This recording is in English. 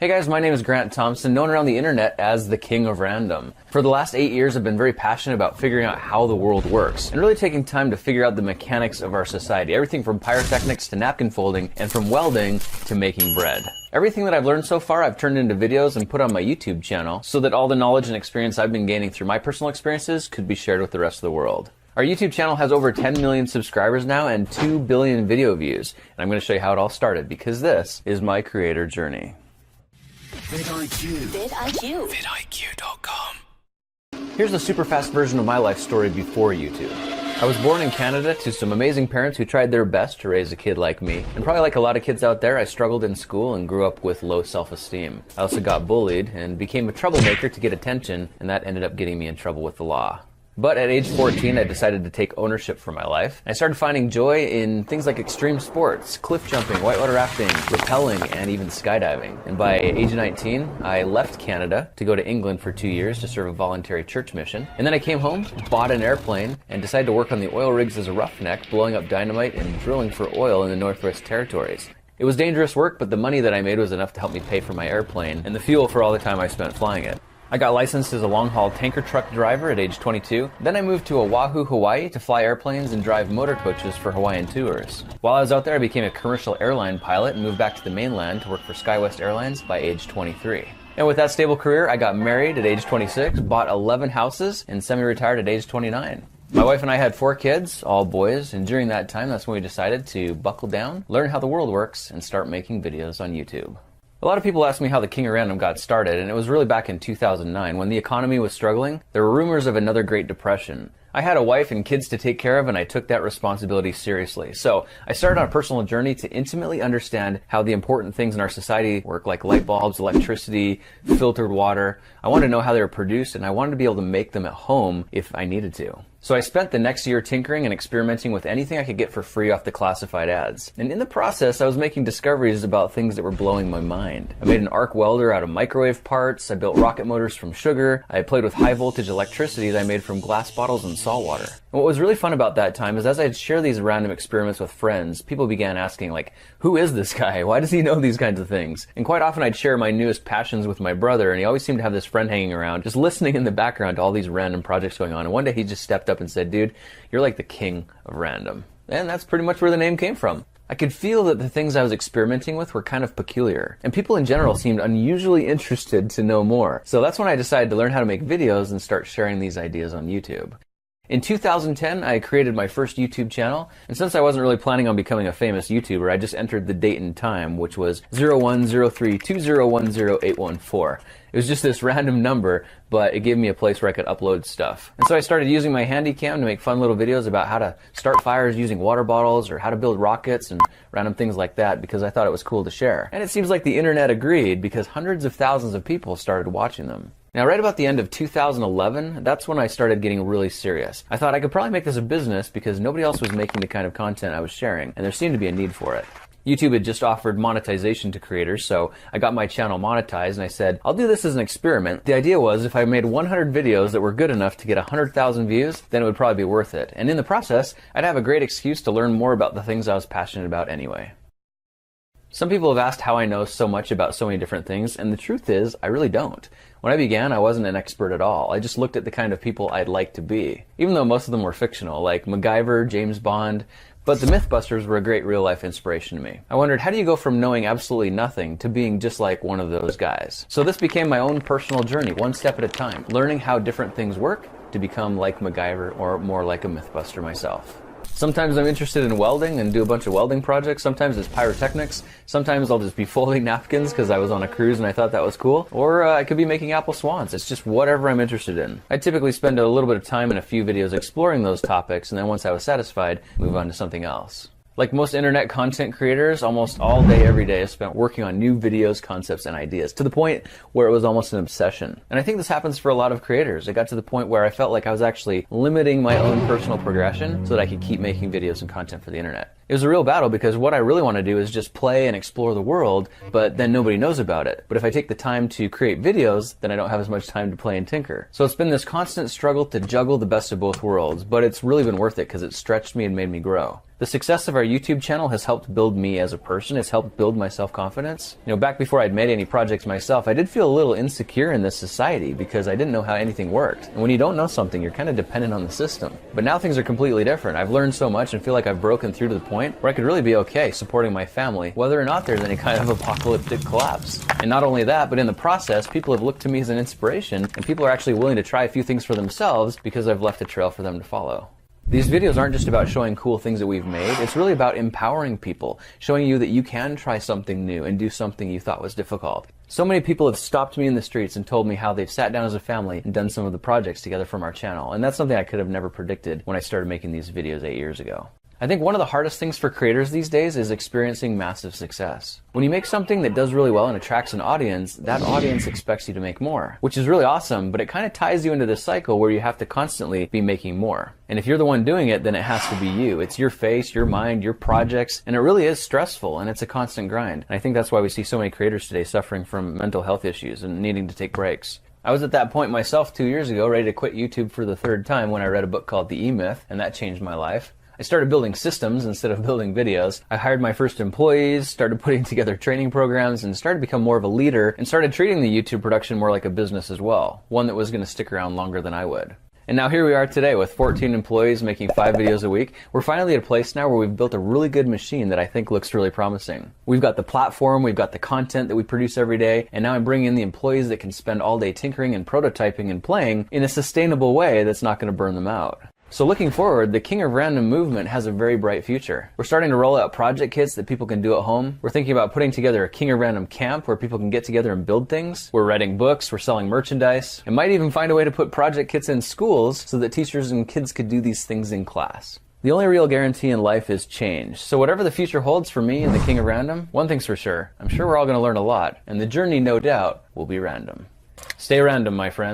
Hey guys, my name is Grant Thompson, known around the internet as the King of Random. For the last 8 years, I've been very passionate about figuring out how the world works, and really taking time to figure out the mechanics of our society. Everything from pyrotechnics to napkin folding, and from welding to making bread. Everything that I've learned so far, I've turned into videos and put on my YouTube channel, so that all the knowledge and experience I've been gaining through my personal experiences could be shared with the rest of the world. Our YouTube channel has over 10 million subscribers now and 2 billion video views, and I'm going to show you how it all started, because this is my creator journey. VidIQ. VidIQ. VidIQ.com. Here's the super fast version of my life story before YouTube. I was born in Canada to some amazing parents who tried their best to raise a kid like me. And probably like a lot of kids out there, I struggled in school and grew up with low self-esteem. I also got bullied and became a troublemaker to get attention, and that ended up getting me in trouble with the law. But at age 14, I decided to take ownership for my life. I started finding joy in things like extreme sports, cliff jumping, whitewater rafting, rappelling, and even skydiving. And by age 19, I left Canada to go to England for 2 years to serve a voluntary church mission. And then I came home, bought an airplane, and decided to work on the oil rigs as a roughneck, blowing up dynamite and drilling for oil in the Northwest Territories. It was dangerous work, but the money that I made was enough to help me pay for my airplane and the fuel for all the time I spent flying it. I got licensed as a long-haul tanker truck driver at age 22. Then I moved to Oahu, Hawaii to fly airplanes and drive motor coaches for Hawaiian tours. While I was out there, I became a commercial airline pilot and moved back to the mainland to work for SkyWest Airlines by age 23. And with that stable career, I got married at age 26, bought 11 houses, and semi-retired at age 29. My wife and I had 4 kids, all boys, and during that time, that's when we decided to buckle down, learn how the world works, and start making videos on YouTube. A lot of people ask me how the King of Random got started, and it was really back in 2009 when the economy was struggling. There were rumors of another Great Depression. I had a wife and kids to take care of, and I took that responsibility seriously. So I started on a personal journey to intimately understand how the important things in our society work, like light bulbs, electricity, filtered water. I wanted to know how they were produced, and I wanted to be able to make them at home if I needed to. So I spent the next year tinkering and experimenting with anything I could get for free off the classified ads. And in the process, I was making discoveries about things that were blowing my mind. I made an arc welder out of microwave parts. I built rocket motors from sugar. I played with high voltage electricity that I made from glass bottles and salt water. And what was really fun about that time is as I'd share these random experiments with friends, people began asking like, who is this guy? Why does he know these kinds of things? And quite often I'd share my newest passions with my brother, and he always seemed to have this friend hanging around, just listening in the background to all these random projects going on. And one day he just stepped up and said, dude, you're like the king of random. And that's pretty much where the name came from. I could feel that the things I was experimenting with were kind of peculiar, and people in general seemed unusually interested to know more. So that's when I decided to learn how to make videos and start sharing these ideas on YouTube. In 2010, I created my first YouTube channel, and since I wasn't really planning on becoming a famous YouTuber, I just entered the date and time, which was 010320100814. It was just this random number, but it gave me a place where I could upload stuff. And so I started using my handy cam to make fun little videos about how to start fires using water bottles or how to build rockets and random things like that because I thought it was cool to share. And it seems like the internet agreed because hundreds of thousands of people started watching them. Now, right about the end of 2011, that's when I started getting really serious. I thought I could probably make this a business because nobody else was making the kind of content I was sharing, and there seemed to be a need for it. YouTube had just offered monetization to creators, so I got my channel monetized and I said, I'll do this as an experiment. The idea was if I made 100 videos that were good enough to get 100,000 views, then it would probably be worth it. And in the process, I'd have a great excuse to learn more about the things I was passionate about anyway. Some people have asked how I know so much about so many different things, and the truth is, I really don't. When I began, I wasn't an expert at all. I just looked at the kind of people I'd like to be, even though most of them were fictional, like MacGyver, James Bond, but the Mythbusters were a great real-life inspiration to me. I wondered, how do you go from knowing absolutely nothing to being just like one of those guys? So this became my own personal journey, one step at a time, learning how different things work to become like MacGyver or more like a Mythbuster myself. Sometimes I'm interested in welding and do a bunch of welding projects. Sometimes it's pyrotechnics. Sometimes I'll just be folding napkins because I was on a cruise and I thought that was cool. Or I could be making apple swans. It's just whatever I'm interested in. I typically spend a little bit of time in a few videos exploring those topics, and then once I was satisfied, move on to something else. Like most internet content creators, almost all day, every day is spent working on new videos, concepts, and ideas, to the point where it was almost an obsession. And I think this happens for a lot of creators. It got to the point where I felt like I was actually limiting my own personal progression so that I could keep making videos and content for the internet. It was a real battle because what I really want to do is just play and explore the world, but then nobody knows about it. But if I take the time to create videos, then I don't have as much time to play and tinker. So it's been this constant struggle to juggle the best of both worlds, but it's really been worth it because it stretched me and made me grow. The success of our YouTube channel has helped build me as a person. It's helped build my self-confidence. You know, back before I'd made any projects myself, I did feel a little insecure in this society because I didn't know how anything worked. And when you don't know something, you're kind of dependent on the system. But now things are completely different. I've learned so much and feel like I've broken through to the point where I could really be okay supporting my family, whether or not there's any kind of apocalyptic collapse. And not only that, but in the process, people have looked to me as an inspiration, and people are actually willing to try a few things for themselves because I've left a trail for them to follow. These videos aren't just about showing cool things that we've made, it's really about empowering people, showing you that you can try something new and do something you thought was difficult. So many people have stopped me in the streets and told me how they've sat down as a family and done some of the projects together from our channel, and that's something I could have never predicted when I started making these videos 8 years ago. I think one of the hardest things for creators these days is experiencing massive success. When you make something that does really well and attracts an audience, that audience expects you to make more, which is really awesome, but it kind of ties you into this cycle where you have to constantly be making more. And if you're the one doing it, then it has to be you. It's your face, your mind, your projects, and it really is stressful, and it's a constant grind. And I think that's why we see so many creators today suffering from mental health issues and needing to take breaks. I was at that point myself 2 years ago, ready to quit YouTube for the third time when I read a book called The E-Myth, and that changed my life. I started building systems instead of building videos. I hired my first employees, started putting together training programs, and started to become more of a leader, and started treating the YouTube production more like a business as well, one that was going to stick around longer than I would. And now here we are today with 14 employees making 5 videos a week. We're finally at a place now where we've built a really good machine that I think looks really promising. We've got the platform, we've got the content that we produce every day, and now I'm bringing in the employees that can spend all day tinkering and prototyping and playing in a sustainable way that's not going to burn them out. So looking forward, the King of Random movement has a very bright future. We're starting to roll out project kits that people can do at home. We're thinking about putting together a King of Random camp where people can get together and build things. We're writing books, we're selling merchandise, and might even find a way to put project kits in schools so that teachers and kids could do these things in class. The only real guarantee in life is change. So whatever the future holds for me and the King of Random, one thing's for sure. I'm sure we're all going to learn a lot, and the journey, no doubt, will be random. Stay random, my friends.